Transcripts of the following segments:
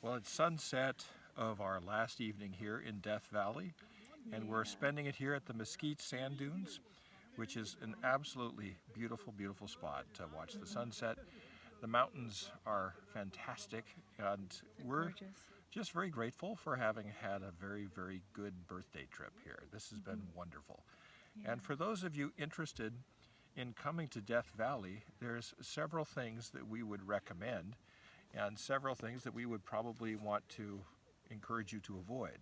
Well, it's sunset of our last evening here in Death Valley, and we're spending it here at the Mesquite Sand Dunes, which is an absolutely beautiful, beautiful spot to watch the sunset. The mountains are fantastic, and we're Gorgeous. just very grateful for having had a very, very good birthday trip here. This has been wonderful. Yeah. And for those of you interested in coming to Death Valley, there's several things that we would recommend and several things that we would probably want to encourage you to avoid.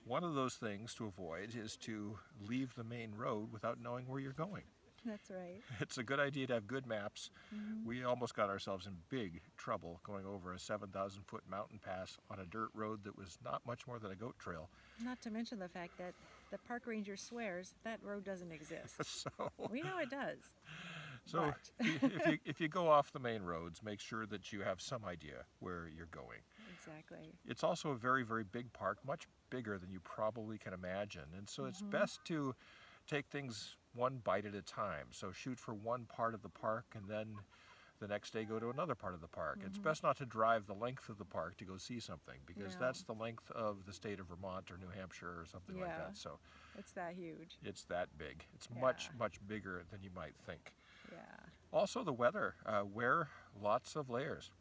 One of those things to avoid is to leave the main road without knowing where you're going. That's right. It's a good idea to have good maps. We almost got ourselves in big trouble going over a 7,000-foot mountain pass on a dirt road that was not much more than a goat trail. Not to mention the fact that the park ranger swears that road doesn't exist. So, We know it does. so But if you go off the main roads, make sure that you have some idea where you're going. exactly. It's also a very, very big park, much bigger than you probably can imagine. And so it's best to take things one bite at a time. So shoot for one part of the park and then the next day go to another part of the park. It's best not to drive the length of the park to go see something, because No. that's the length of the state of Vermont or New Hampshire or something like Yeah. that. So It's that huge. it's that big. It's Yeah. much, much bigger than you might think. Yeah. Also the weather. Wear lots of layers.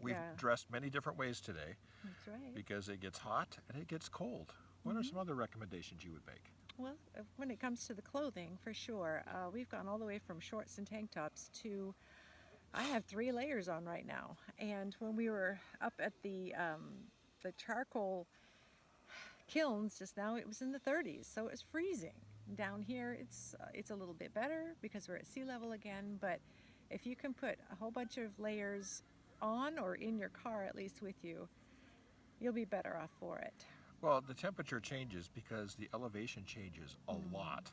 We've Yeah. dressed many different ways today That's right. because it gets hot and it gets cold. What are some other recommendations you would make? Well, when it comes to the clothing, for sure, we've gone all the way from shorts and tank tops to, I have 3 layers on right now. And when we were up at the charcoal kilns just now, it was in the 30s, so it was freezing. Down here, it's a little bit better because we're at sea level again. But if you can put a whole bunch of layers on or in your car, at least with you, you'll be better off for it. Well, the temperature changes because the elevation changes a lot.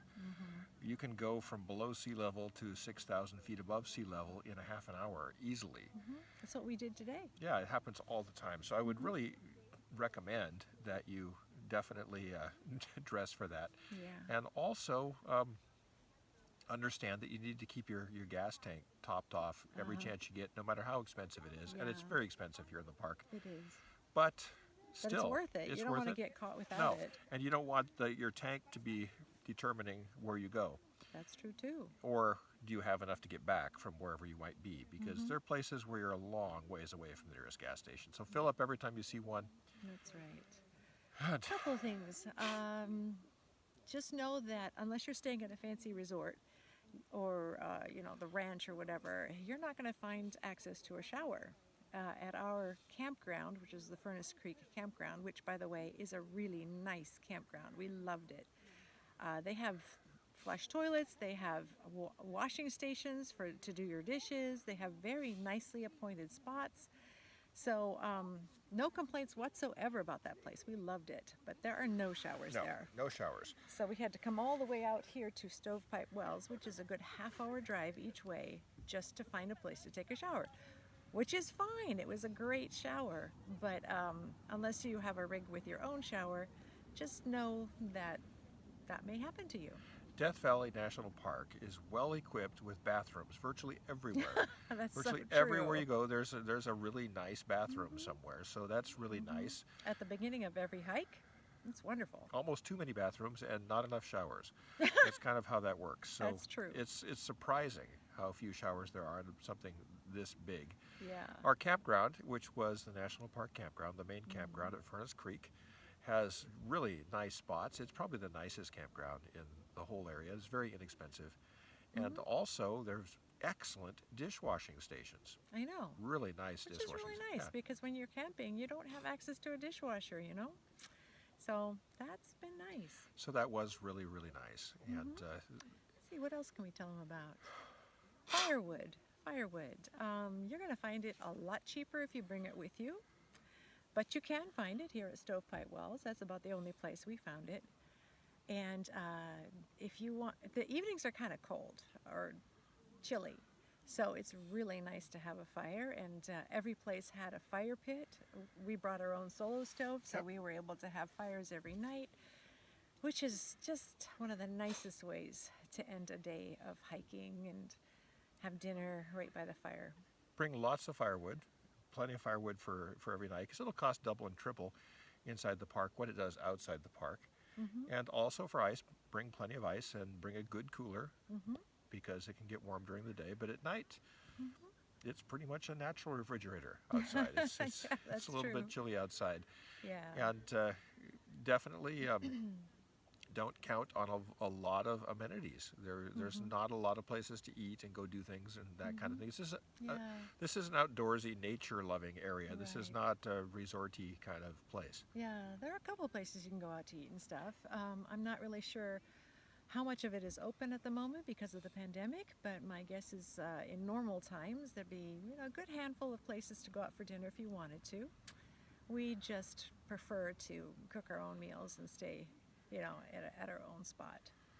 You can go from below sea level to 6,000 feet above sea level in a half an hour easily. That's what we did today. Yeah, it happens all the time. So I would really recommend that you definitely dress for that. Yeah. And also understand that you need to keep your gas tank topped off every chance you get, no matter how expensive it is. And it's Yeah. very expensive here in the park. It is. But But still, it's worth it. it's You don't worth want to it. get caught without No, it. and you don't want your tank to be determining where you go. That's true too. Or do you have enough to get back from wherever you might be? Because there are places where you're a long ways away from the nearest gas station. So fill up every time you see one. That's right. And Couple of things. Just know that unless you're staying at a fancy resort or the ranch or whatever, you're not going to find access to a shower. At our campground, which is the Furnace Creek campground, which by the way is a really nice campground. We loved it. They have flush toilets, they have washing stations to do your dishes, they have very nicely appointed spots. So no complaints whatsoever about that place. We loved it, but there are no showers there. no showers. So we had to come all the way out here to Stovepipe Wells, which is a good half-hour drive each way, just to find a place to take a shower, which is fine. It was a great shower, but unless you have a rig with your own shower, just know that that may happen to you. Death Valley National Park is well equipped with bathrooms virtually everywhere. That's Virtually so true. everywhere you go, there's a really nice bathroom somewhere. So that's really nice. At the beginning of every hike, it's wonderful. Almost too many bathrooms and not enough showers. That's kind of how that works. So That's true. It's surprising how few showers there are in something this big. Yeah. Our campground, which was the National Park campground, the main campground at Furnace Creek, has really nice spots. It's probably the nicest campground in the whole area. It's very inexpensive. And also there's excellent dishwashing stations. I know. Really nice Which is dishwashing really stations. nice because when you're camping, you don't have access to a dishwasher, So that's been nice. So that was really, really nice. And Let's see, what else can we tell them about? Firewood. Firewood. You're going to find it a lot cheaper if you bring it with you. But you can find it here at Stovepipe Wells. That's about the only place we found it. And if you want, the evenings are kind of cold or chilly. So it's really nice to have a fire, and every place had a fire pit. We brought our own solo stove, so we were able to have fires every night, which is just one of the nicest ways to end a day of hiking and have dinner right by the fire. bring lots of firewood, plenty of firewood for every night, because it'll cost double and triple inside the park what it does outside the park. And also for ice, bring plenty of ice and bring a good cooler, because it can get warm during the day, but at night it's pretty much a natural refrigerator outside. It's, Yeah, it's a little bit chilly outside. Yeah. And definitely don't count on a lot of amenities. There's not a lot of places to eat and go do things and that kind of thing. This is an outdoorsy, nature-loving area. This is not a resorty kind of place. Yeah, there are a couple of places you can go out to eat and stuff. I'm not really sure how much of it is open at the moment because of the pandemic, but my guess is in normal times there'd be a good handful of places to go out for dinner if you wanted to. We just prefer to cook our own meals and stay, at our own spot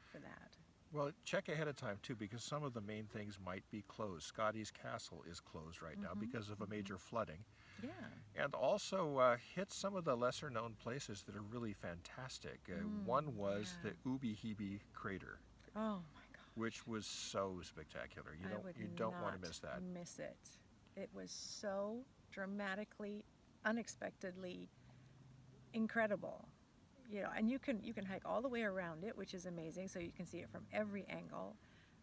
for that. Well, check ahead of time too, because some of the main things might be closed. Scotty's Castle is closed right now because of a major flooding. Yeah. And also hit some of the lesser known places that are really fantastic. One was the UBEHEBE crater. Oh my God. Which was so spectacular. You don't want to miss that. Miss it. It was so dramatically, unexpectedly incredible. And you can hike all the way around it, which is amazing, so you can see it from every angle,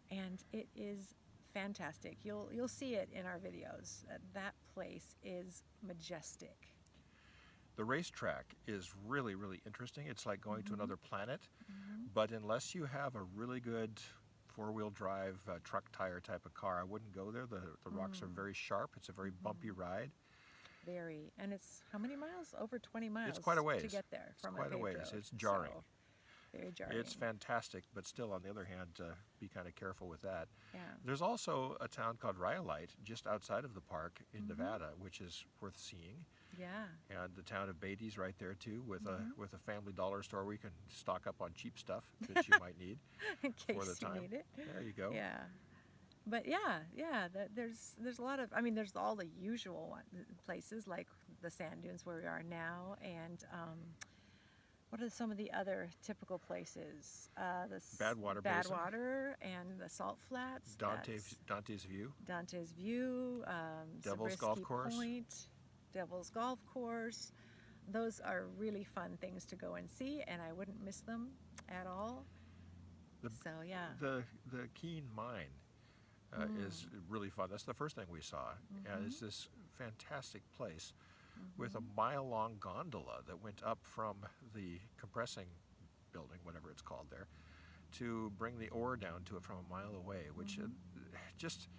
and it is fantastic. You'll see it in our videos. That place is majestic. The racetrack is really, really interesting. It's like going to another planet, but unless you have a really good four-wheel drive truck tire type of car, I wouldn't go there. The rocks are very sharp. It's a very bumpy ride. Very. And it's how many miles? Over 20 miles. It's quite a ways. To get there from quite a ways. road. It's jarring. So, very jarring. It's fantastic, but still, on the other hand, be kind of careful with that. Yeah. There's also a town called RHYOLITE just outside of the park in Nevada, which is worth seeing. Yeah. And the town of BEATTY's right there too, with a family dollar store where you can stock up on cheap stuff that you might need In case for the time. you need it. There you go. Yeah. But there's a lot of, there's all the usual places like the sand dunes where we are now, and what are some of the other typical places? Badwater Basin. Badwater and the Salt Flats. Dante's View. Dante's View. Devil's Golf Course. Point, Devil's Golf Course. Those are really fun things to go and see, and I wouldn't miss them at all. The Keene Mine is really fun. That's the first thing we saw. And it's this fantastic place with a mile-long gondola that went up from the compressing building, whatever it's called there, to bring the ore down to it from a mile away, which just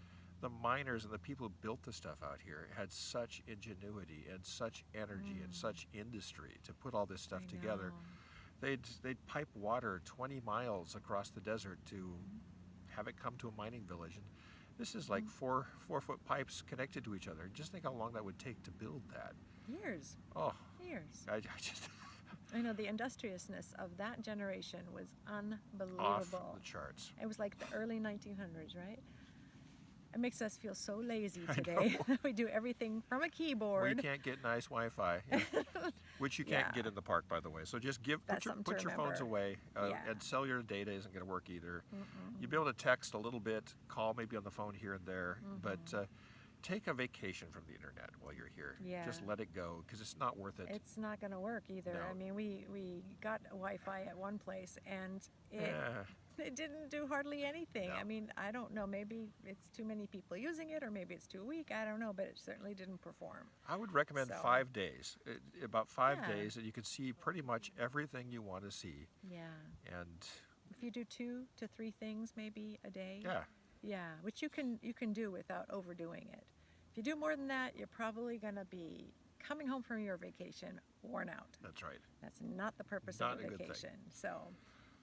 the miners and the people who built the stuff out here had such ingenuity and such energy and such industry to put all this stuff together. They'd pipe water 20 miles across the desert to have it come to a mining village. And this is like four-foot pipes connected to each other. Just think how long that would take to build that. Years. Oh. Years. I just... I know the industriousness of that generation was unbelievable. Off the charts. It was like the early 1900s, right? It makes us feel so lazy today. We do everything from a keyboard. We can't get nice Wi-Fi, which you can't get in the park, by the way. So just put your phones away, and cellular data isn't going to work either. You'll be able to text a little bit, call maybe on the phone here and there, but take a vacation from the internet while you're here. Yeah. Just let it go, because it's not worth it. It's not going to work either. No. I mean, we got Wi-Fi at one place, and it didn't do hardly anything. No. I mean, I don't know. Maybe it's too many people using it, or maybe it's too weak. I don't know, but it certainly didn't perform. I would recommend 5 days. About 5 days, and you can see pretty much everything you want to see. Yeah. And if you do 2 to 3 things maybe a day. Yeah. Yeah, which you can do without overdoing it. If you do more than that, you're probably going to be coming home from your vacation worn out. That's right. That's not the purpose Not of a a good thing. vacation. So,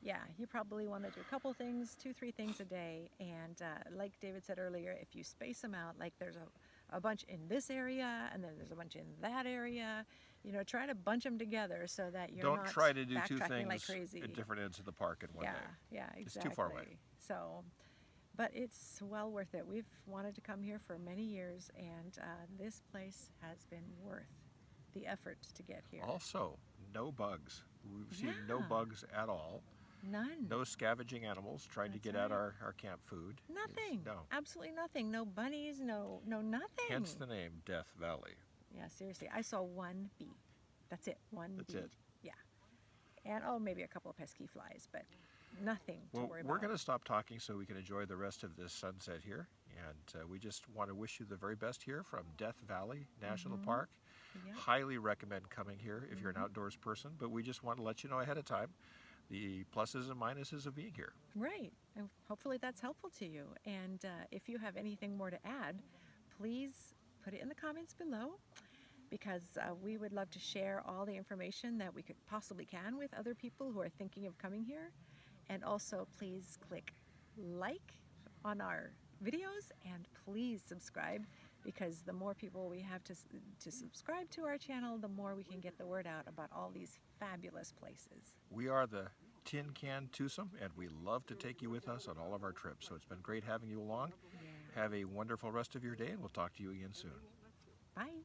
yeah, you probably want to do a couple things, 2-3 things a day. And like David said earlier, if you space them out, like there's a bunch in this area and then there's a bunch in that area, try to bunch them together so that you're not Don't try to do 2 backtracking things like crazy. at different ends of the park in one day. Yeah, exactly. It's too far away. So, but it's well worth it. We've wanted to come here for many years, and this place has been worth the effort to get here. Also, no bugs. We've seen no bugs at all. None. No scavenging animals trying to That's get at right. our camp food. Nothing. No. Absolutely nothing. No bunnies, no nothing. Hence the name Death Valley. Yeah, seriously. I saw one bee. That's it. One That's bee. it. Yeah. And maybe a couple of pesky flies, but nothing to Well, worry we're about. going to stop talking so we can enjoy the rest of this sunset here. And we just want to wish you the very best here from Death Valley National Park. Yep. Highly recommend coming here if you're an outdoors person, but we just want to let you know ahead of time the pluses and minuses of being here. Right. And hopefully that's helpful to you. And if you have anything more to add, please put it in the comments below, because we would love to share all the information that we could possibly can with other people who are thinking of coming here. And also please click like on our videos, and please subscribe, because the more people we have to subscribe to our channel, the more we can get the word out about all these fabulous places. We are the Tin Can Twosome, and we love to take you with us on all of our trips. So it's been great having you along. Yeah. Have a wonderful rest of your day, and we'll talk to you again soon. Bye.